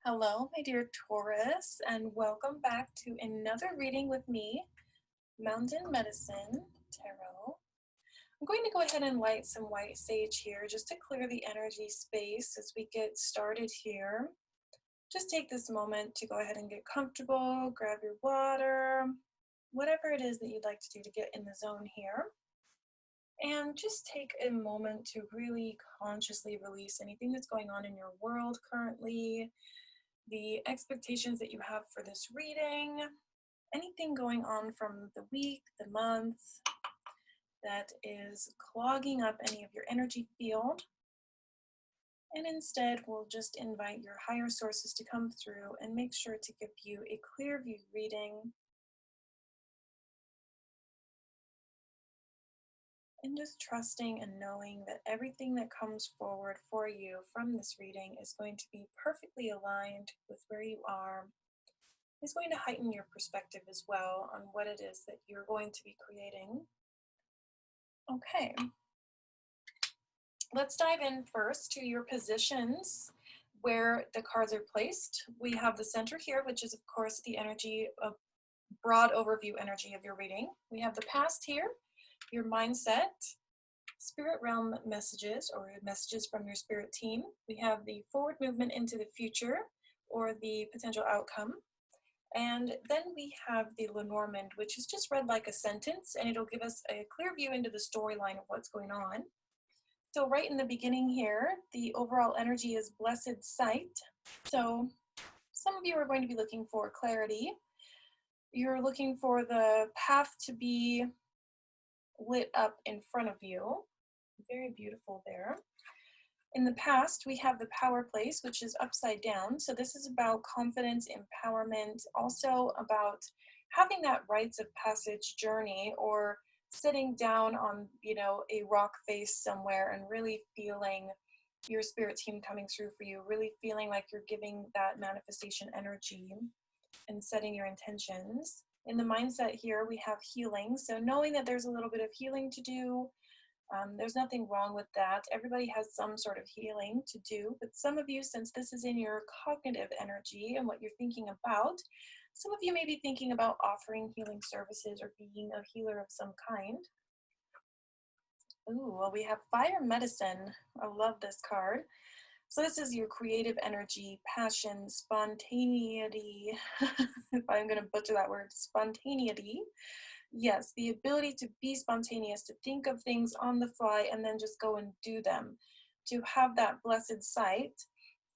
Hello, my dear Taurus, and welcome back to another reading with me, Mountain Medicine Tarot. I'm going to go ahead and light some white sage here just to clear the energy space as we get started here. Just take this moment to go ahead and get comfortable, grab your water, whatever it is that you'd like to do to get in the zone here. And just take a moment to really consciously release anything that's going on in your world currently, the expectations that you have for this reading, anything going on from the week, the month, that is clogging up any of your energy field. And instead, we'll just invite your higher sources to come through and make sure to give you a clear view reading. And just trusting and knowing that everything that comes forward for you from this reading is going to be perfectly aligned with where you are. It's going to heighten your perspective as well on what it is that you're going to be creating. Okay. Let's dive in first to your positions where the cards are placed. We have the center here, which is of course the energy of broad overview energy of your reading. We have the past here, your mindset, spirit realm messages or messages from your spirit team. We have the forward movement into the future or the potential outcome. And then we have the Lenormand, which is just read like a sentence, and it'll give us a clear view into the storyline of what's going on. So right in the beginning here, the overall energy is blessed sight. So some of you are going to be looking for clarity. You're looking for the path to be lit up in front of you. Very beautiful there. In the past, we have the power place, which is upside down. So this is about confidence, empowerment, also about having that rites of passage journey or sitting down on, a rock face somewhere and really feeling your spirit team coming through for you, really feeling like you're giving that manifestation energy and setting your intentions. In the mindset here, we have healing. So knowing that there's a little bit of healing to do. There's nothing wrong with that. Everybody has some sort of healing to do, but some of you, since this is in your cognitive energy and what you're thinking about, some of you may be thinking about offering healing services or being a healer of some kind. Ooh, well, we have fire medicine. I love this card. So this is your creative energy, passion, spontaneity. If I'm going to butcher that word, spontaneity. Yes, the ability to be spontaneous, to think of things on the fly and then just go and do them, to have that blessed sight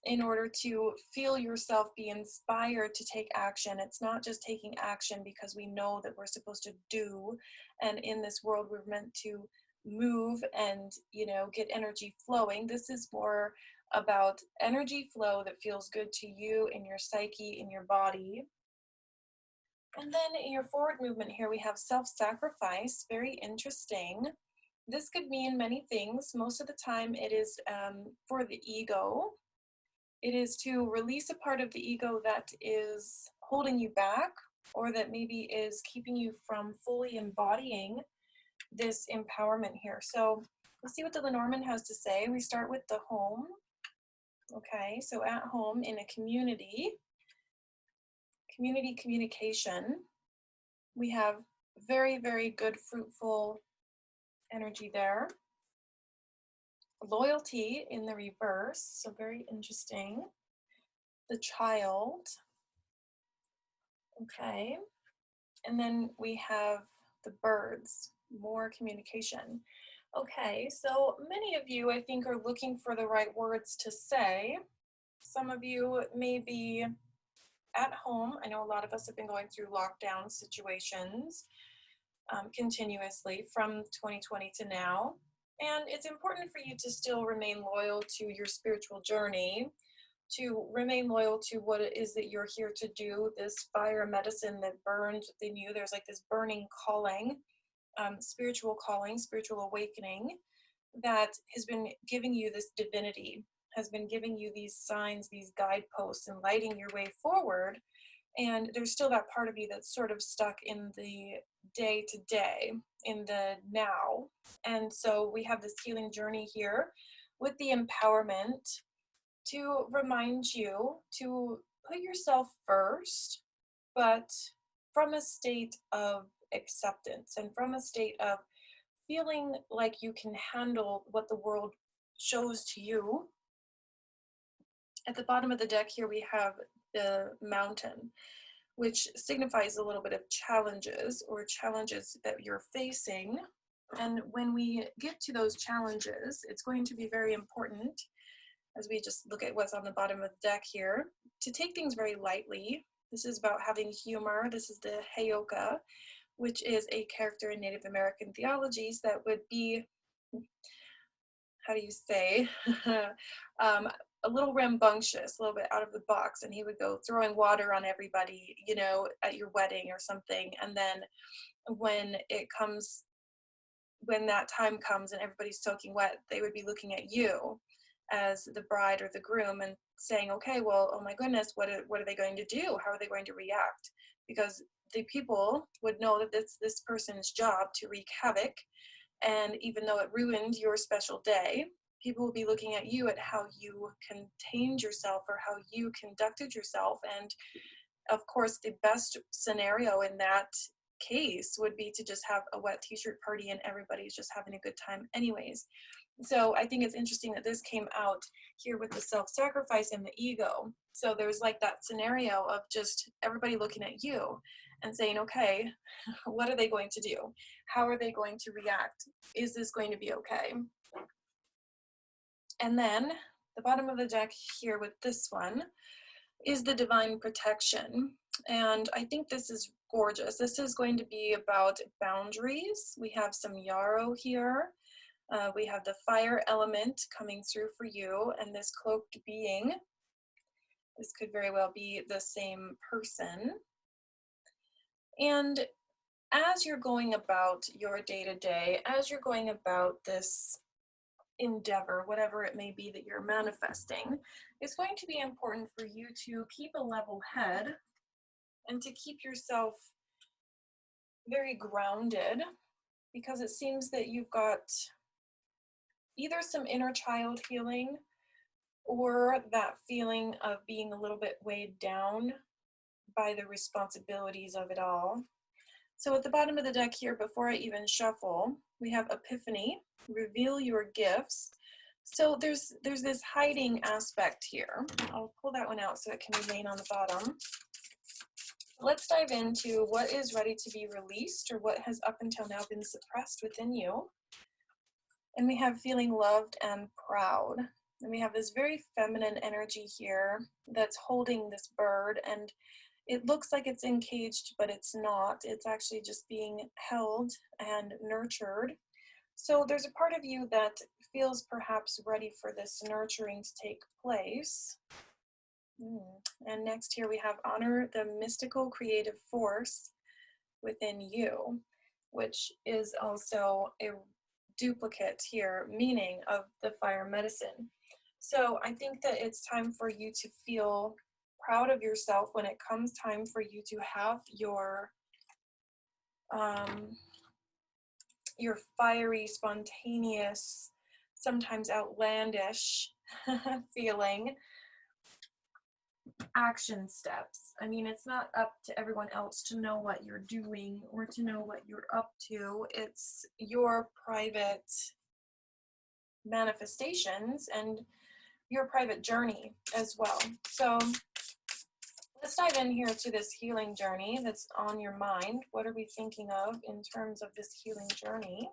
in order to feel yourself be inspired to take action. It's not just taking action because we know that we're supposed to do, and in this world we're meant to move and, get energy flowing. This is more about energy flow that feels good to you in your psyche, in your body. And then in your forward movement here, we have self-sacrifice. Very interesting. This could mean many things. Most of the time it is for the ego. It is to release a part of the ego that is holding you back or that maybe is keeping you from fully embodying this empowerment here. So let's see what the Lenormand has to say. We start with the home. Okay, so at home in a community communication. We have very, very good, fruitful energy there. Loyalty in the reverse, so very interesting. The child. Okay. And then we have the birds, more communication. Okay, so many of you, I think, are looking for the right words to say. Some of you may be at home. I know a lot of us have been going through lockdown situations continuously from 2020 to now. And it's important for you to still remain loyal to your spiritual journey, to remain loyal to what it is that you're here to do, this fire medicine that burns within you. There's like this burning calling, spiritual awakening that has been giving you this divinity, has been giving you these signs, these guideposts, and lighting your way forward. And there's still that part of you that's sort of stuck in the day to day, in the now. And so we have this healing journey here with the empowerment to remind you to put yourself first, but from a state of acceptance and from a state of feeling like you can handle what the world shows to you. At the bottom of the deck here, we have the mountain, which signifies a little bit of challenges or challenges that you're facing. And when we get to those challenges, it's going to be very important, as we just look at what's on the bottom of the deck here, to take things very lightly. This is about having humor. This is the Heyoka, which is a character in Native American theologies that would be, how do you say, a little rambunctious, a little bit out of the box, and he would go throwing water on everybody, you know, at your wedding or something. And then when that time comes and everybody's soaking wet, they would be looking at you as the bride or the groom and saying, okay, well, oh my goodness, what are they going to do? How are they going to react? Because the people would know that this person's job to wreak havoc, and even though it ruined your special day, people will be looking at you at how you contained yourself or how you conducted yourself. And of course, the best scenario in that case would be to just have a wet t-shirt party and everybody's just having a good time anyways. So I think it's interesting that this came out here with the self-sacrifice and the ego. So there's like that scenario of just everybody looking at you and saying, okay, what are they going to do? How are they going to react? Is this going to be okay? And then the bottom of the deck here with this one is the divine protection. And I think this is gorgeous. This is going to be about boundaries. We have some yarrow here. We have the fire element coming through for you, and this cloaked being. This could very well be the same person. And as you're going about your day-to-day, as you're going about this endeavor, whatever it may be that you're manifesting, it's going to be important for you to keep a level head and to keep yourself very grounded, because it seems that you've got either some inner child healing or that feeling of being a little bit weighed down by the responsibilities of it all. So at the bottom of the deck here, before I even shuffle, we have Epiphany, reveal your gifts. So there's this hiding aspect here. I'll pull that one out so it can remain on the bottom. Let's dive into what is ready to be released, or what has up until now been suppressed within you. And we have feeling loved and proud. And we have this very feminine energy here that's holding this bird, and it looks like it's encaged, but it's not. It's actually just being held and nurtured. So there's a part of you that feels perhaps ready for this nurturing to take place. And next here we have honor the mystical creative force within you, which is also a duplicate here, meaning of the fire medicine. So I think that it's time for you to feel proud of yourself when it comes time for you to have your fiery, spontaneous, sometimes outlandish feeling action steps. I mean, it's not up to everyone else to know what you're doing or to know what you're up to. It's your private manifestations and your private journey as well. So let's dive in here to this healing journey that's on your mind. What are we thinking of in terms of this healing journey?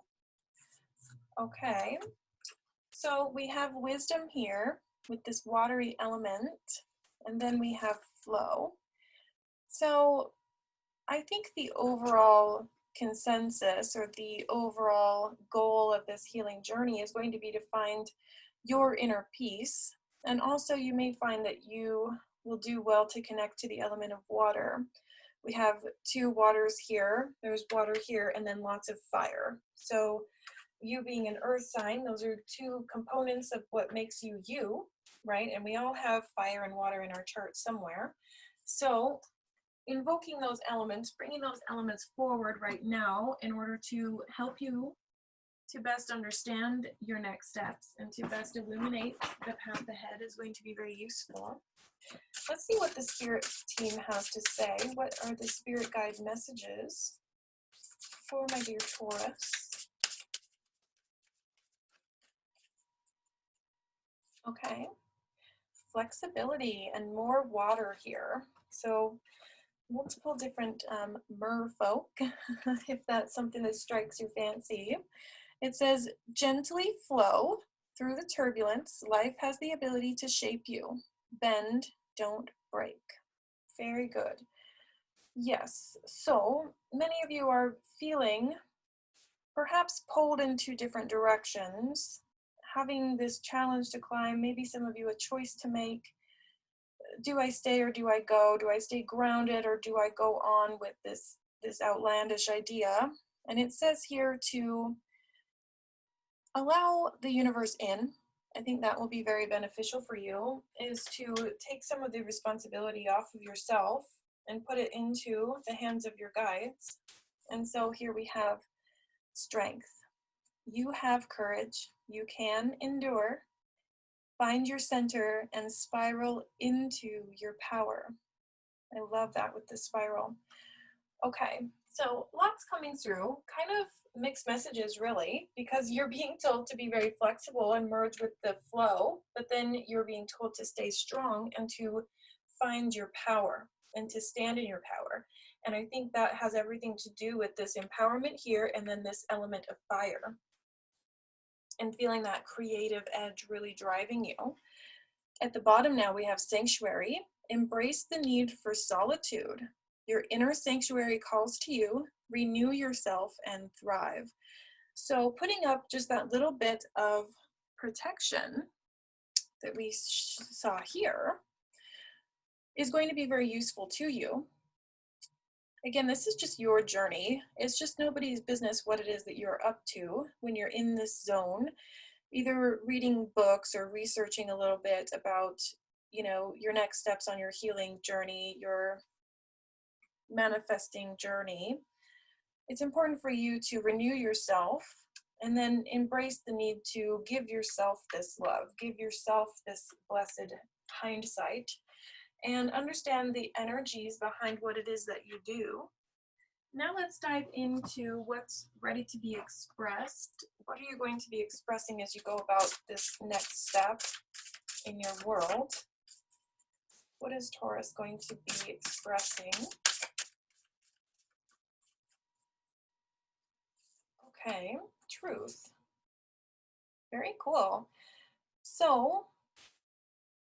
Okay, so we have wisdom here with this watery element, and then we have flow. So I think the overall consensus or the overall goal of this healing journey is going to be to find your inner peace. And also you may find that you will do well to connect to the element of water. We have two waters here. There's water here and then lots of fire. So you being an earth sign, those are two components of what makes you you, right? And we all have fire and water in our chart somewhere. So invoking those elements, bringing those elements forward right now in order to help you to best understand your next steps and to best illuminate the path ahead is going to be very useful. Let's see what the spirit team has to say. What are the spirit guide messages for my dear Taurus? Okay. Flexibility and more water here. So multiple different merfolk, if that's something that strikes your fancy. It says, gently flow through the turbulence. Life has the ability to shape you. Bend, don't break. Very good. Yes, so many of you are feeling perhaps pulled in two different directions, having this challenge to climb, maybe some of you a choice to make. Do I stay or do I go? Do I stay grounded or do I go on with this outlandish idea? And it says here to allow the universe in. I think that will be very beneficial for you, is to take some of the responsibility off of yourself and put it into the hands of your guides. And so here we have strength. You have courage. You can endure. Find your center and spiral into your power. I love that with the spiral. Okay, so lots coming through, kind of mixed messages really, because you're being told to be very flexible and merge with the flow, but then you're being told to stay strong and to find your power and to stand in your power. And I think that has everything to do with this empowerment here and then this element of fire and feeling that creative edge really driving you. At the bottom now we have sanctuary. Embrace the need for solitude. Your inner sanctuary calls to you. Renew yourself and thrive. So putting up just that little bit of protection that we saw here is going to be very useful to you. Again, this is just your journey. It's just nobody's business what it is that you're up to when you're in this zone, either reading books or researching a little bit about, your next steps on your healing journey, your manifesting journey. It's important for you to renew yourself and then embrace the need to give yourself this love, give yourself this blessed hindsight, and understand the energies behind what it is that you do. Now let's dive into what's ready to be expressed. What are you going to be expressing as you go about this next step in your world? What is Taurus going to be expressing? Okay, truth. Very cool. So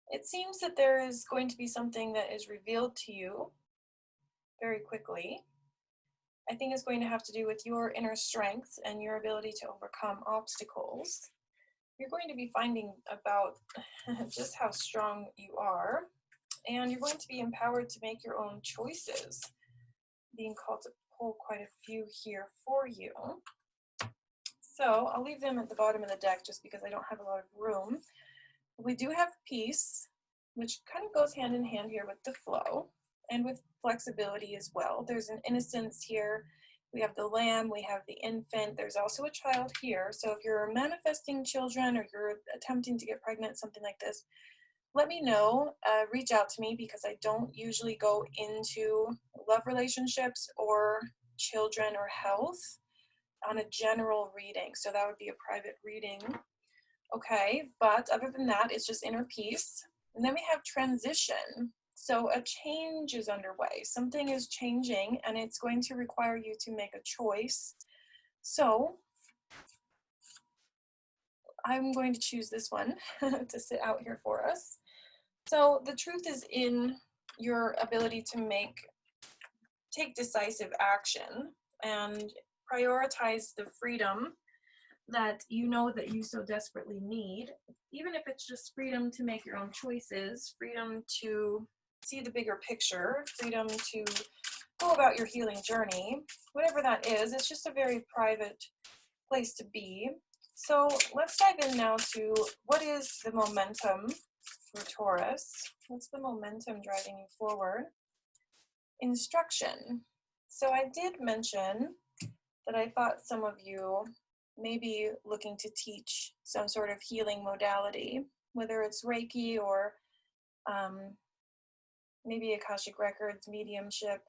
it seems that there is going to be something that is revealed to you very quickly. I think it's going to have to do with your inner strength and your ability to overcome obstacles. You're going to be finding about just how strong you are, and you're going to be empowered to make your own choices. Being called to pull quite a few here for you. So I'll leave them at the bottom of the deck just because I don't have a lot of room. We do have peace, which kind of goes hand in hand here with the flow and with flexibility as well. There's an innocence here. We have the lamb, we have the infant. There's also a child here. So if you're manifesting children or you're attempting to get pregnant, something like this, let me know. Reach out to me because I don't usually go into love relationships or children or health on a general reading. So that would be a private reading. Okay, but other than that, it's just inner peace. And then we have transition. So a change is underway. Something is changing and it's going to require you to make a choice. So I'm going to choose this one to sit out here for us. So the truth is in your ability to take decisive action and prioritize the freedom that you know that you so desperately need, even if it's just freedom to make your own choices, freedom to see the bigger picture, freedom to go about your healing journey, whatever that is. It's just a very private place to be. So let's dive in now to what is the momentum for Taurus. What's the momentum driving you forward? Instruction. So I did mention that I thought some of you maybe looking to teach some sort of healing modality, whether it's Reiki or maybe Akashic Records, mediumship,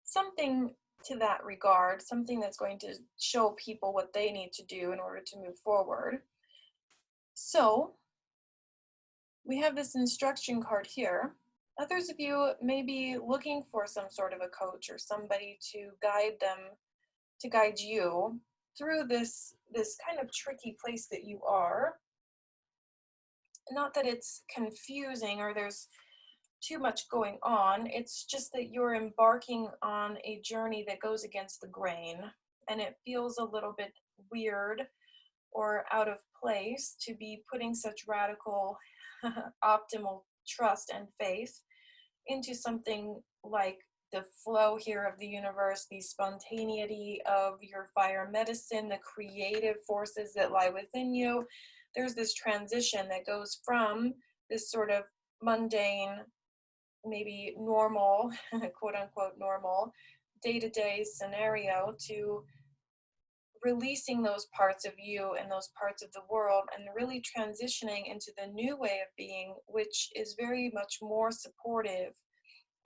something to that regard, something that's going to show people what they need to do in order to move forward. So we have this instruction card here. Others of you may be looking for some sort of a coach or somebody to guide them, to guide you through this kind of tricky place that you are. Not that it's confusing or there's too much going on, it's just that you're embarking on a journey that goes against the grain, and it feels a little bit weird or out of place to be putting such radical optimal trust and faith into something like the flow here of the universe, the spontaneity of your fire medicine, the creative forces that lie within you. There's this transition that goes from this sort of mundane, maybe normal, quote unquote normal, day-to-day scenario to releasing those parts of you and those parts of the world and really transitioning into the new way of being, which is very much more supportive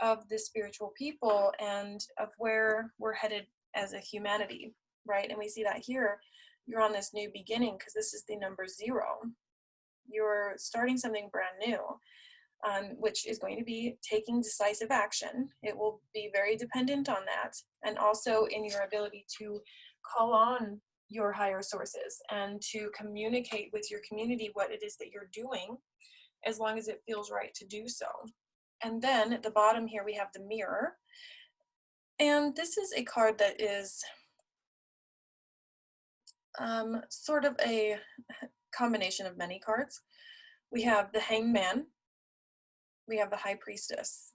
of the spiritual people and of where we're headed as a humanity, right? And we see that here, you're on this new beginning because this is the number 0. You're starting something brand new. Which is going to be taking decisive action. It will be very dependent on that, and also in your ability to call on your higher sources and to communicate with your community what it is that you're doing, as long as it feels right to do so. And then at the bottom here we have the Mirror, and this is a card that is sort of a combination of many cards. We have the Hanged Man, we have the High Priestess,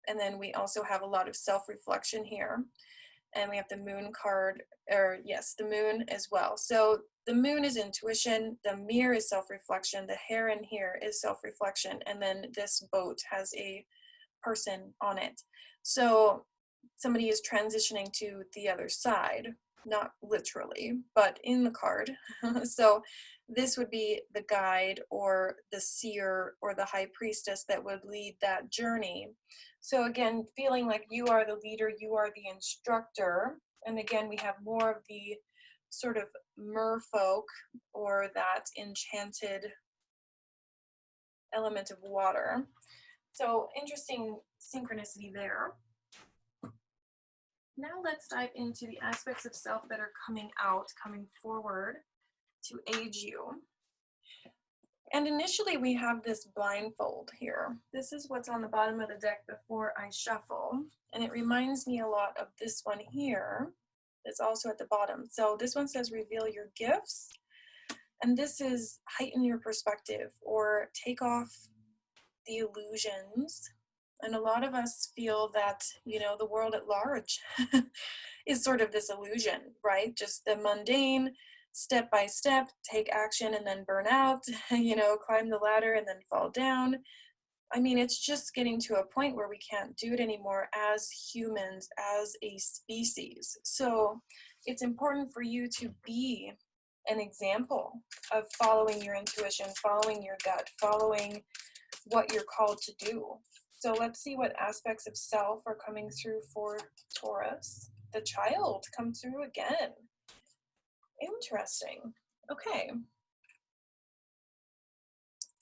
and then we also have a lot of self-reflection here, and we have the Moon card, or yes, the Moon as well. So the Moon is intuition, the Mirror is self-reflection, the Heron here is self-reflection, and then this boat has a person on it. So somebody is transitioning to the other side, not literally, but in the card. So this would be the guide or the seer or the high priestess that would lead that journey. So again, feeling like you are the leader, you are the instructor. And again, we have more of the sort of merfolk or that enchanted element of water. So interesting synchronicity there. Now let's dive into the aspects of self that are coming out, coming forward to aid you. And initially we have this blindfold here. This is what's on the bottom of the deck before I shuffle. And it reminds me a lot of this one here. It's also at the bottom. So this one says reveal your gifts. And this is heighten your perspective or take off the illusions. And a lot of us feel that, you know, the world at large is sort of this illusion, right? Just the mundane, step by step, take action and then burn out, you know, climb the ladder and then fall down. I mean, it's just getting to a point where we can't do it anymore as humans, as a species. So it's important for you to be an example of following your intuition, following your gut, following what you're called to do. So let's see what aspects of self are coming through for Taurus. The Child come through again. Interesting. Okay.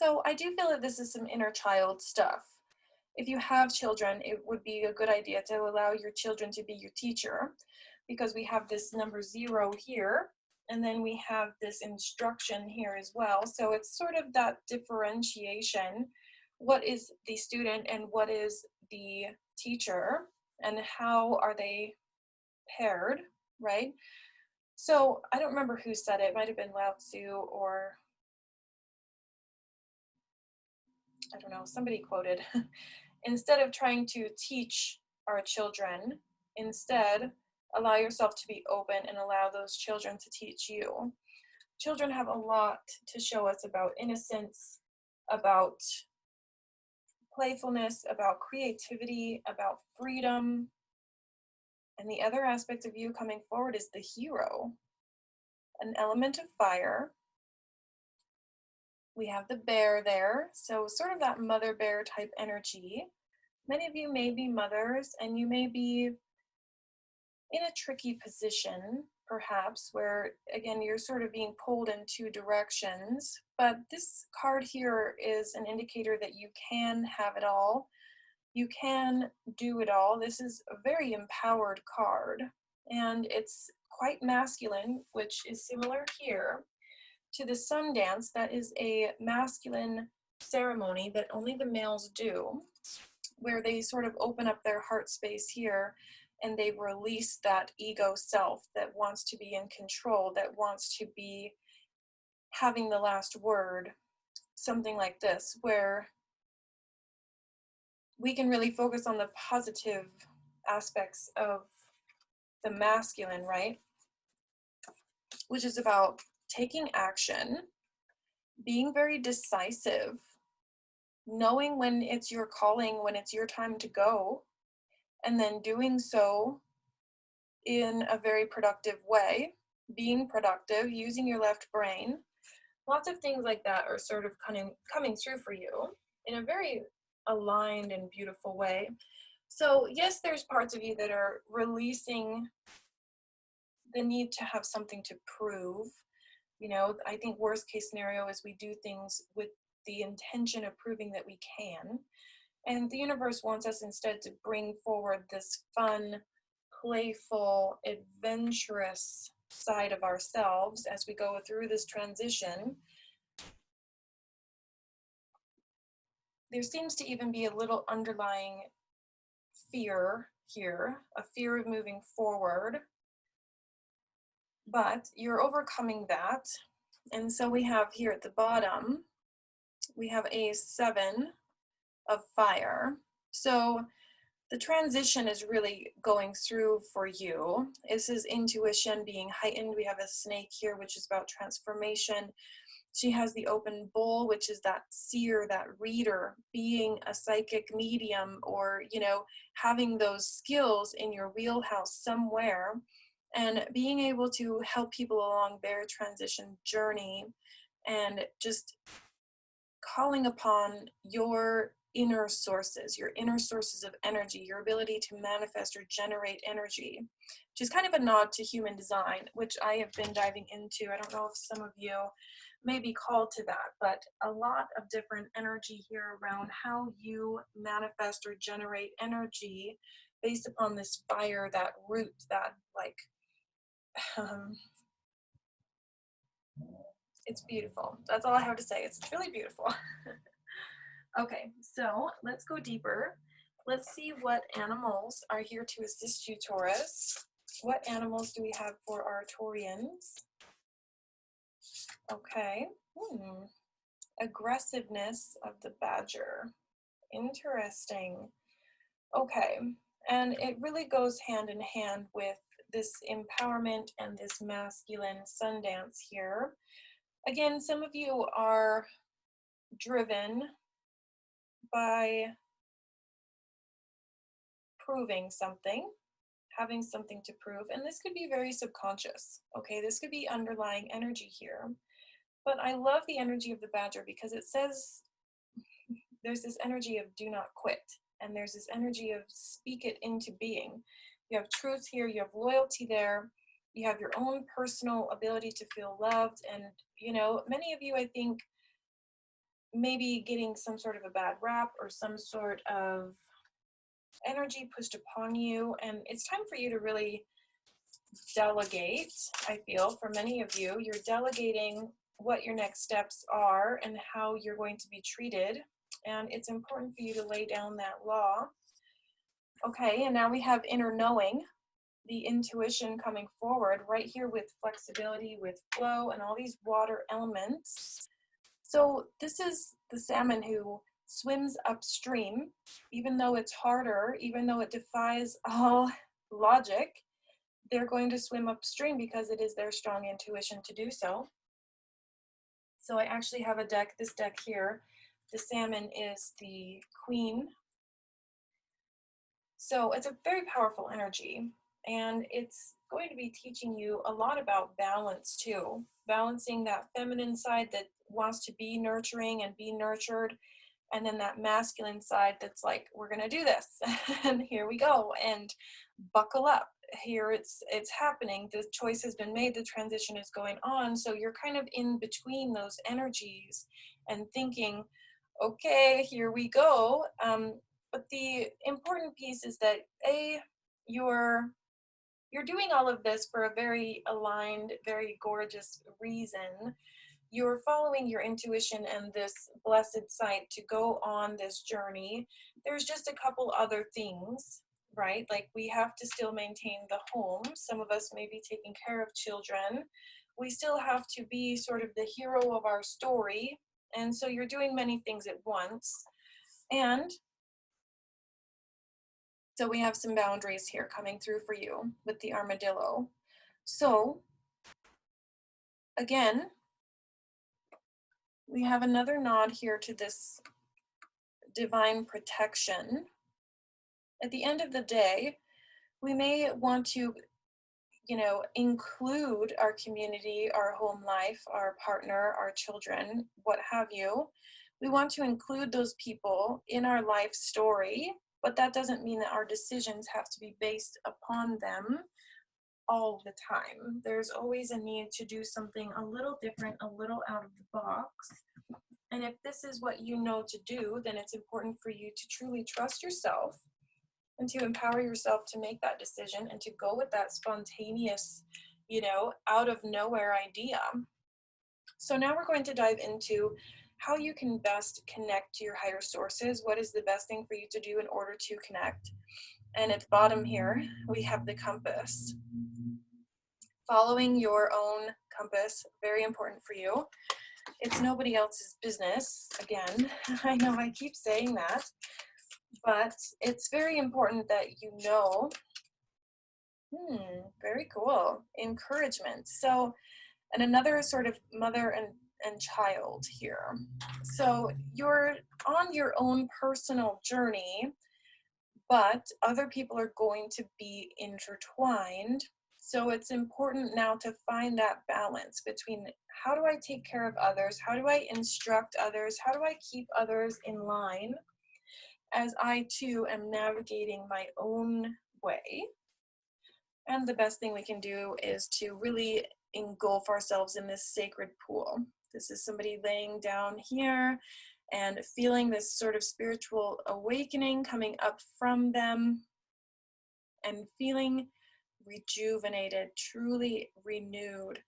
So I do feel that this is some inner child stuff. If you have children, it would be a good idea to allow your children to be your teacher, because we have this number 0 here, and then we have this instruction here as well. So it's sort of that differentiation. What is the student and what is the teacher, and how are they paired, right? So I don't remember who said it. It might have been Lao Tzu, or I don't know, somebody quoted, instead of trying to teach our children, instead allow yourself to be open and allow those children to teach you. Children have a lot to show us about innocence, about playfulness, about creativity, about freedom. And the other aspect of you coming forward is the hero. an element of fire. We have the bear there, so sort of that mother bear type energy. Many of you may be mothers, and you may be in a tricky position, perhaps, where, again, you're sort of being pulled in two directions. But this card here is an indicator that you can have it all. You can do it all. This is a very empowered card, and it's quite masculine, which is similar here to the sun dance. That is a masculine ceremony that only the males do, where they sort of open up their heart space here and they release that ego self that wants to be in control, that wants to be having the last word. Something like this, where we can really focus on the positive aspects of the masculine, right? Which is about taking action, being very decisive, knowing when it's your calling, when it's your time to go, and then doing so in a very productive way, being productive, using your left brain. Lots of things like that are sort of coming through for you in a very aligned and beautiful way. So yes, there's parts of you that are releasing the need to have something to prove. You know, I think worst case scenario is we do things with the intention of proving that we can. And the universe wants us instead to bring forward this fun, playful, adventurous side of ourselves as we go through this transition. There seems to even be a little underlying fear here, a fear of moving forward. But you're overcoming that. And so we have here at the bottom, we have a 7 of fire. So the transition is really going through for you. This is intuition being heightened. We have a snake here, which is about transformation. She has the open bowl, which is that seer, that reader, being a psychic medium, or, you know, having those skills in your wheelhouse somewhere and being able to help people along their transition journey, and just calling upon your inner sources of energy, your ability to manifest or generate energy, which is kind of a nod to human design, which I have been diving into. I don't know if some of you may be called to that, but a lot of different energy here around how you manifest or generate energy based upon this fire, that root, that like, it's beautiful. That's all I have to say. It's really beautiful. Okay, so let's go deeper. Let's see what animals are here to assist you, Taurus. What animals do we have for our Taurians? Okay. Aggressiveness of the badger. Interesting. Okay, and it really goes hand in hand with this empowerment and this masculine sun dance here. Again, some of you are driven by proving something, having something to prove, and this could be very subconscious. Okay, this could be underlying energy here. But I love the energy of the badger because it says there's this energy of do not quit, and there's this energy of speak it into being. You have truth here, you have loyalty there, you have your own personal ability to feel loved, and you know, many of you, I think, maybe getting some sort of a bad rap or some sort of energy pushed upon you, and it's time for you to really delegate. I feel for many of you, you're delegating what your next steps are and how you're going to be treated, and it's important for you to lay down that law. Okay, and now we have inner knowing, the intuition coming forward right here with flexibility, with flow, and all these water elements. So this is the salmon who swims upstream, even though it's harder, even though it defies all logic, they're going to swim upstream because it is their strong intuition to do so. So I actually have a deck, this deck here. The salmon is the queen. So it's a very powerful energy. And it's going to be teaching you a lot about balance too. Balancing that feminine side that wants to be nurturing and be nurtured, and then that masculine side that's like, we're gonna do this, and here we go, and buckle up. Here it's happening. The choice has been made. The transition is going on. So you're kind of in between those energies and thinking, okay, here we go. But the important piece is that you're doing all of this for a very aligned, very gorgeous reason. You're following your intuition and this blessed sight to go on this journey. There's just a couple other things, right? Like we have to still maintain the home. Some of us may be taking care of children. We still have to be sort of the hero of our story. And so you're doing many things at once. And so we have some boundaries here coming through for you with the armadillo. So again, we have another nod here to this divine protection. At the end of the day, we may want to, include our community, our home life, our partner, our children, what have you. We want to include those people in our life story, but that doesn't mean that our decisions have to be based upon them all the time. There's always a need to do something a little different, a little out of the box. And if this is what you know to do, then it's important for you to truly trust yourself and to empower yourself to make that decision and to go with that spontaneous, out of nowhere idea. So now we're going to dive into how you can best connect to your higher sources. What is the best thing for you to do in order to connect? And at the bottom here, we have the compass. Following your own compass, very important for you. It's nobody else's business. Again, I know I keep saying that, but it's very important that you know. Very cool. Encouragement. So, and another sort of mother and child here. So you're on your own personal journey, but other people are going to be intertwined. So it's important now to find that balance between how do I take care of others? How do I instruct others? How do I keep others in line as I too am navigating my own way? And the best thing we can do is to really engulf ourselves in this sacred pool. This is somebody laying down here and feeling this sort of spiritual awakening coming up from them and feeling rejuvenated, truly renewed.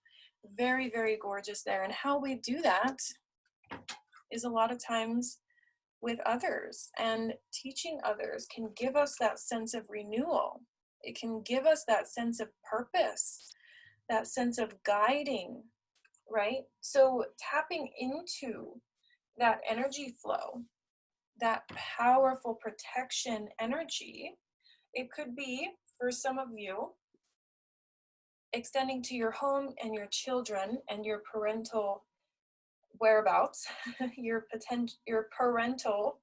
Very, very gorgeous there. And how we do that is a lot of times with others, and teaching others can give us that sense of renewal. It can give us that sense of purpose, that sense of guiding, right? So tapping into that energy flow, that powerful protection energy, it could be, for some of you, extending to your home and your children and your parental whereabouts, your parental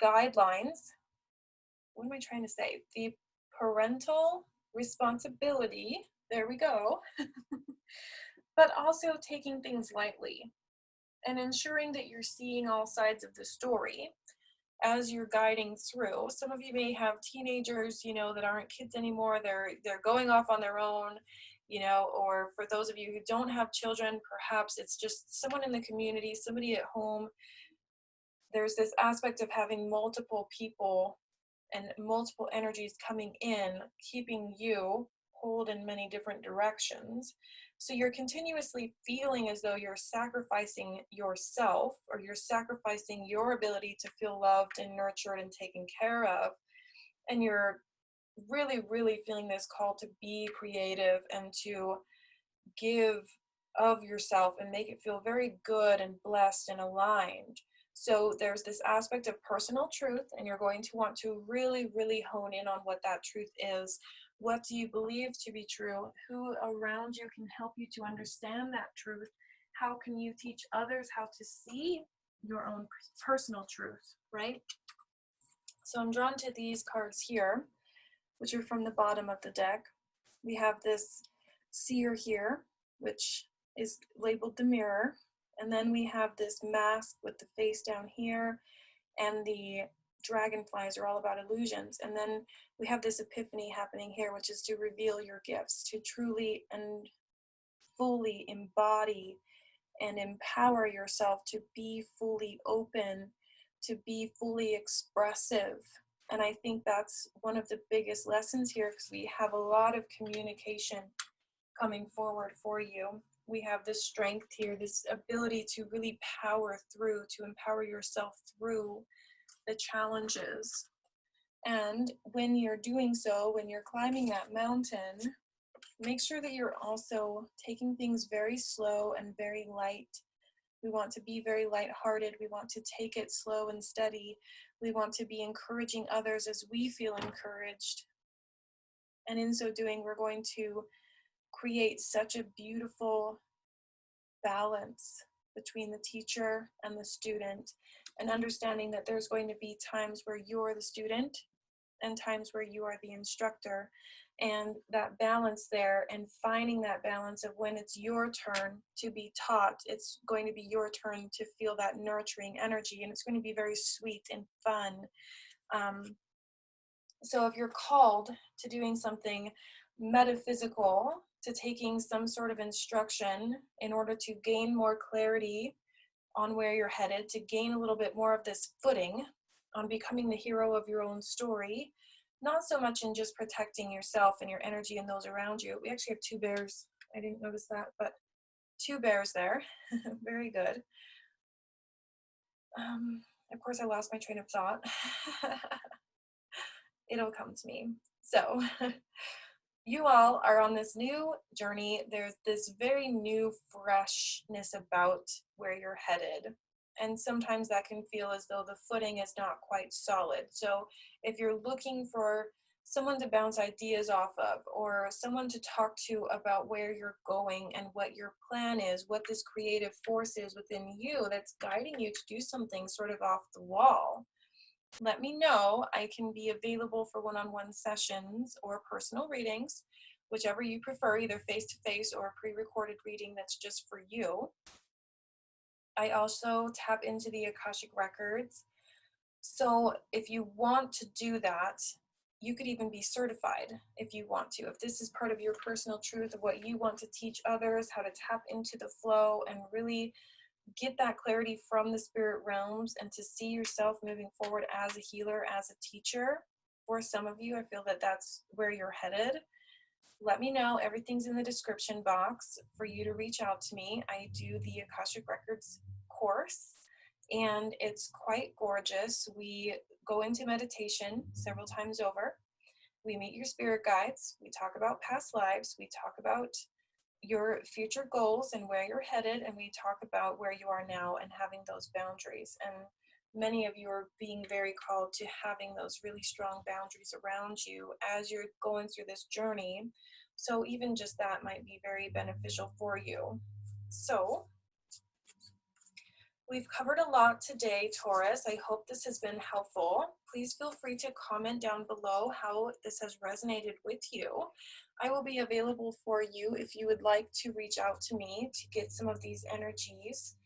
guidelines. What am I trying to say? The parental responsibility, there we go, but also taking things lightly and ensuring that you're seeing all sides of the story as you're guiding through. Some of you may have teenagers, that aren't kids anymore. They're going off on their own, or for those of you who don't have children, perhaps it's just someone in the community, somebody at home. There's this aspect of having multiple people and multiple energies coming in, keeping you pulled in many different directions. So you're continuously feeling as though you're sacrificing yourself, or you're sacrificing your ability to feel loved and nurtured and taken care of. And you're really, really feeling this call to be creative and to give of yourself and make it feel very good and blessed and aligned. So there's this aspect of personal truth, and you're going to want to really, really hone in on what that truth is. What do you believe to be true? Who around you can help you to understand that truth? How can you teach others how to see your own personal truth, right? So I'm drawn to these cards here. which are from the bottom of the deck. We have this seer here, which is labeled the mirror. And then we have this mask with the face down here, and the dragonflies are all about illusions. And then we have this epiphany happening here, which is to reveal your gifts, to truly and fully embody and empower yourself to be fully open, to be fully expressive. And I think that's one of the biggest lessons here, because we have a lot of communication coming forward for you. We have this strength here, this ability to really power through, to empower yourself through the challenges. And when you're doing so, when you're climbing that mountain, make sure that you're also taking things very slow and very light. We want to be very lighthearted. We want to take it slow and steady. We want to be encouraging others as we feel encouraged. And in so doing, we're going to create such a beautiful balance between the teacher and the student, and understanding that there's going to be times where you're the student and times where you are the instructor, and that balance there, and finding that balance of when it's your turn to be taught, it's going to be your turn to feel that nurturing energy, and it's going to be very sweet and fun. So if you're called to doing something metaphysical, to taking some sort of instruction in order to gain more clarity on where you're headed, to gain a little bit more of this footing on becoming the hero of your own story, not so much in just protecting yourself and your energy and those around you. We actually have two bears. I didn't notice that, but two bears there. Very good. Of course, I lost my train of thought. It'll come to me. So you all are on this new journey. There's this very new freshness about where you're headed. And sometimes that can feel as though the footing is not quite solid. So if you're looking for someone to bounce ideas off of, or someone to talk to about where you're going and what your plan is, what this creative force is within you that's guiding you to do something sort of off the wall, let me know. I can be available for one-on-one sessions or personal readings, whichever you prefer, either face-to-face or a pre-recorded reading that's just for you. I also tap into the Akashic Records. So if you want to do that, you could even be certified if you want to. If this is part of your personal truth of what you want to teach others, how to tap into the flow and really get that clarity from the spirit realms, and to see yourself moving forward as a healer, as a teacher. For some of you, I feel that that's where you're headed. Let me know. Everything's in the description box for you to reach out to me. I do the Akashic Records course, and it's quite gorgeous. We go into meditation several times over. We meet your spirit guides. We talk about past lives. We talk about your future goals and where you're headed, and we talk about where you are now and having those boundaries. And many of you are being very called to having those really strong boundaries around you as you're going through this journey. So even just that might be very beneficial for you. So we've covered a lot today, Taurus. I hope this has been helpful. Please feel free to comment down below how this has resonated with you. I will be available for you if you would like to reach out to me to get some of these energies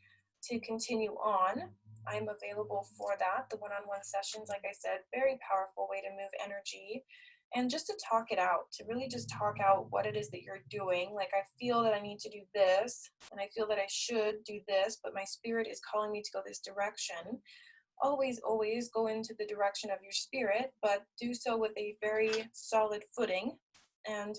to continue on. I'm available for that. The one-on-one sessions, like I said, very powerful way to move energy, and just to talk it out, to really just talk out what it is that you're doing. Like, I feel that I need to do this, and I feel that I should do this, but my spirit is calling me to go this direction. Always go into the direction of your spirit, but do so with a very solid footing, and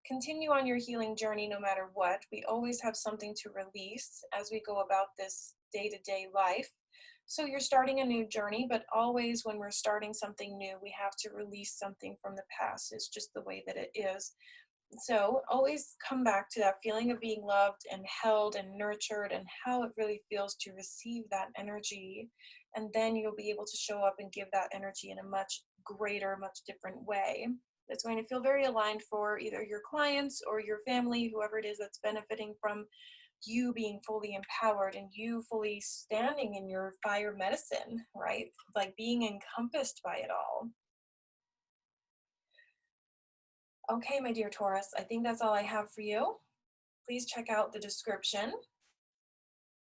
continue on your healing journey no matter what. We always have something to release as we go about this day-to-day life. So you're starting a new journey, but always when we're starting something new, we have to release something from the past. It's just the way that it is. So always come back to that feeling of being loved and held and nurtured, and how it really feels to receive that energy. And then you'll be able to show up and give that energy in a much greater, much different way. It's going to feel very aligned for either your clients or your family, whoever it is that's benefiting from you being fully empowered and you fully standing in your fire medicine, right? Like being encompassed by it all. Okay, my dear Taurus, I think that's all I have for you. Please check out the description.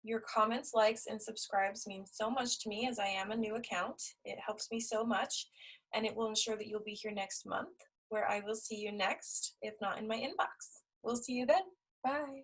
Your comments, likes, and subscribes mean so much to me as I am a new account. It helps me so much, and it will ensure that you'll be here next month, where I will see you next, if not in my inbox. We'll see you then. Bye.